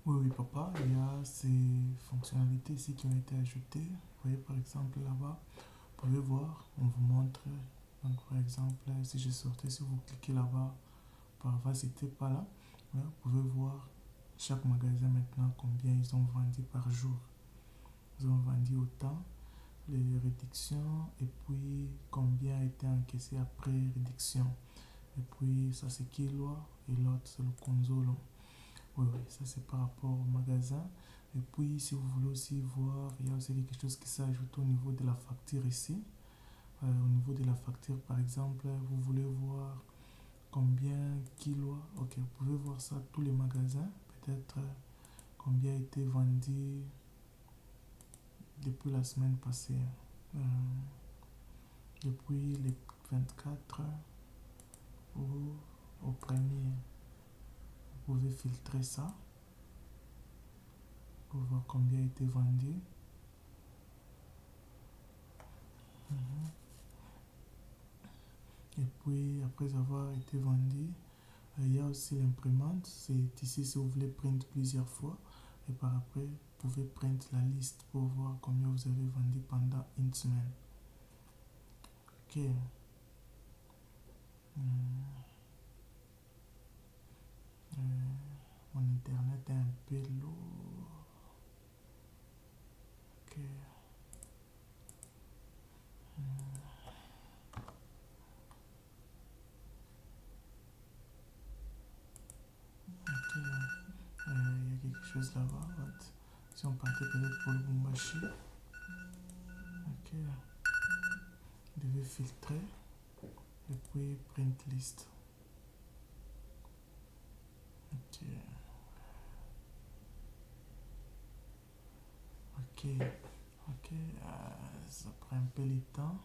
Oui, oui, papa, il y a ces fonctionnalités ici qui ont été ajoutées. Vous voyez, par exemple, là-bas, vous pouvez voir, on vous montre. Donc, par exemple, si je sortais, si vous cliquez là-bas, parfois, c'était pas là. Ouais, vous pouvez voir chaque magasin maintenant combien ils ont vendu par jour. Ils ont vendu autant, les réductions, et puis combien a été encaissé après réduction. Et puis, ça c'est Kilwa, et l'autre c'est le Konzolo. Oui, oui, ça c'est par rapport au magasin. Et puis, si vous voulez aussi voir, il y a aussi quelque chose qui s'ajoute au niveau de la facture ici. Au niveau de la facture, par exemple, vous voulez voir combien kilos. Ok, vous pouvez voir ça, tous les magasins. Peut-être combien a été vendu depuis la semaine passée. Euh, Depuis les 24 au premier. Vous pouvez filtrer ça pour voir combien a été vendu. Mhm. Et puis, après avoir été vendu, il y a aussi l'imprimante. C'est ici si vous voulez print plusieurs fois. Et par après, vous pouvez print la liste pour voir combien vous avez vendu pendant une semaine. Ok. Hmm. Mon internet est un peu lourd. Ok. Hmm. Ok. Il y a quelque chose là-bas. What? Si on partait peut-être pour le Bumbashi. Ok. Vous devez filtrer et puis print list. Ok. Ok. Ok. Ça prend un peu de temps.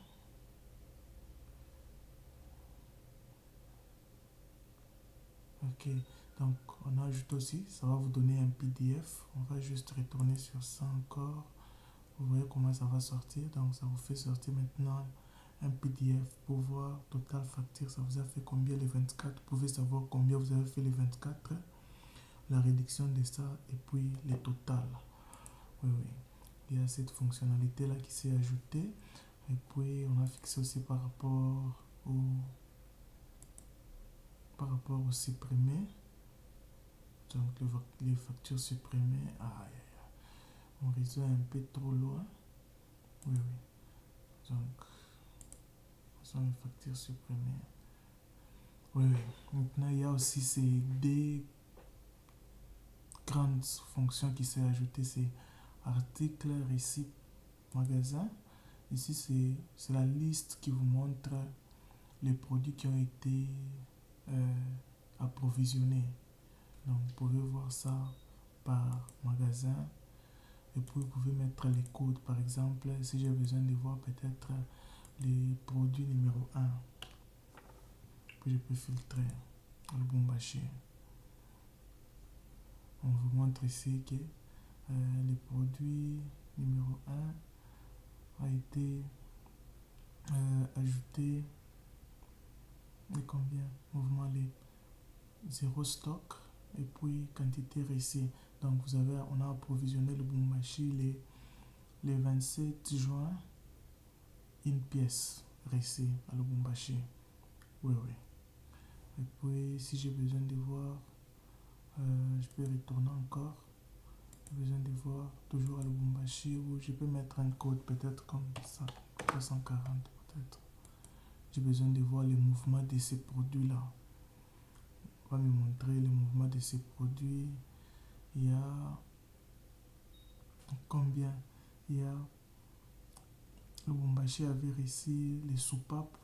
Ok, donc on ajoute aussi, ça va vous donner un PDF. On va juste retourner sur ça encore. Vous voyez comment ça va sortir. Donc ça vous fait sortir maintenant un PDF pour voir total facture. Ça vous a fait combien les 24. Vous pouvez savoir combien vous avez fait les 24. La réduction de ça et puis les totales. Oui, oui. Il y a cette fonctionnalité là qui s'est ajoutée. Et puis on a fixé aussi au, par rapport au supprimé. Donc les factures supprimées. Ah, mon réseau est un peu trop loin. Oui, oui. Donc, ce sont les factures supprimées. Oui, oui. Maintenant, il y a aussi ces deux grandes fonctions qui s'est ajoutées. C'est article, récit, magasin. Ici, c'est la liste qui vous montre les produits qui ont été euh, approvisionnés. Donc, vous pouvez voir ça par magasin. Et puis, vous pouvez mettre les codes. Par exemple, si j'ai besoin de voir peut-être les produits numéro un, puis je peux filtrer le Bumbashi. On vous montre ici que le produit numéro un a été ajouté de combien? Mouvement les 0 stock et puis quantité récit. Donc on a approvisionné le Bumbashi les 27 juin, une pièce récit à Lubumbashi. Oui, oui. Et puis si j'ai besoin de voir, je peux retourner encore. J'ai besoin de voir toujours à Lubumbashi ou je peux mettre un code peut-être comme ça, 340 peut-être. J'ai besoin de voir les mouvements de ces produits-là. On va me montrer les mouvements de ces produits. Il y a combien? Il y a Lubumbashi avait ici les soupapes,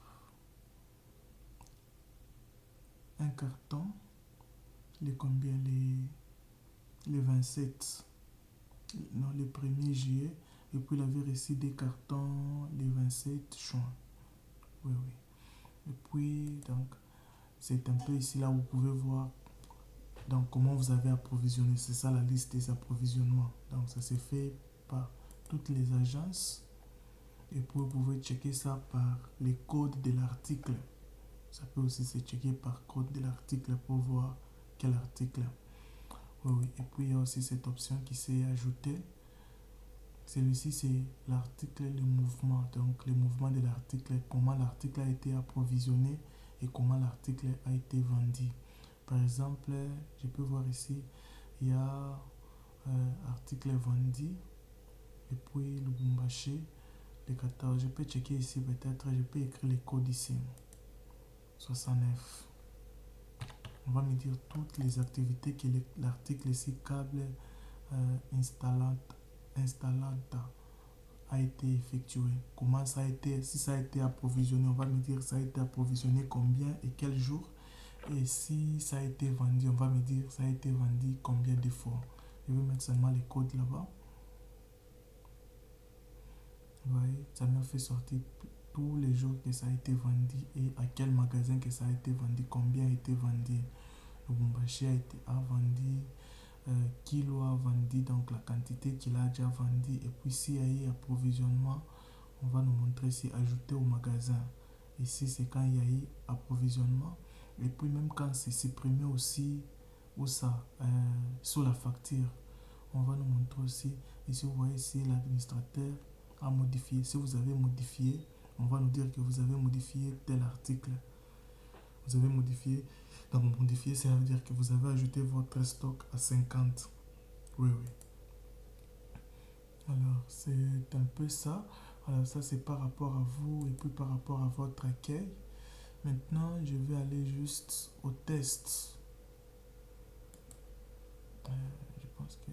un carton, les combien? Les 27, non, le 1er juillet. Et puis il avait reçu des cartons les 27 juin. Oui, oui. Et puis, donc, c'est un peu ici là où vous pouvez voir donc comment vous avez approvisionné. C'est ça la liste des approvisionnements. Donc, ça s'est fait par toutes les agences. Et puis, vous pouvez checker ça par les codes de l'article. Ça peut aussi se checker par code de l'article pour voir quel article. Oui, oui. Et puis il y a aussi cette option qui s'est ajoutée. Celui-ci, c'est l'article, le mouvement. Donc, le mouvement de l'article, comment l'article a été approvisionné et comment l'article a été vendu. Par exemple, je peux voir ici, il y a article vendu et puis le Lubumbashi, le 14. Je peux checker ici peut-être, je peux écrire les codes ici. 69. On va me dire toutes les activités que l'article ici, câble installante a été effectué. Comment ça a été, si ça a été approvisionné, on va me dire ça a été approvisionné combien et quel jour. Et si ça a été vendu, on va me dire ça a été vendu combien de fois. Je vais mettre seulement les codes là-bas. Vous voyez, ça m'a fait sortir tous les jours que ça a été vendu et à quel magasin que ça a été vendu, combien a été vendu. Le Lubumbashi a vendu, kilo a vendu, donc la quantité qu'il a déjà vendu. Et puis s'il y a eu approvisionnement, on va nous montrer si ajouté au magasin. Ici, c'est quand il y a eu approvisionnement. Et puis même quand c'est supprimé aussi, ou ça, sur la facture, on va nous montrer aussi. Ici, vous voyez ici, l'administrateur a modifié. Si vous avez modifié, on va nous dire que vous avez modifié tel article. Vous avez modifié. Donc, modifier, ça veut dire que vous avez ajouté votre stock à 50. Oui, oui. Alors, c'est un peu ça. Alors, ça, c'est par rapport à vous et puis par rapport à votre accueil. Maintenant, je vais aller juste au test. Je pense que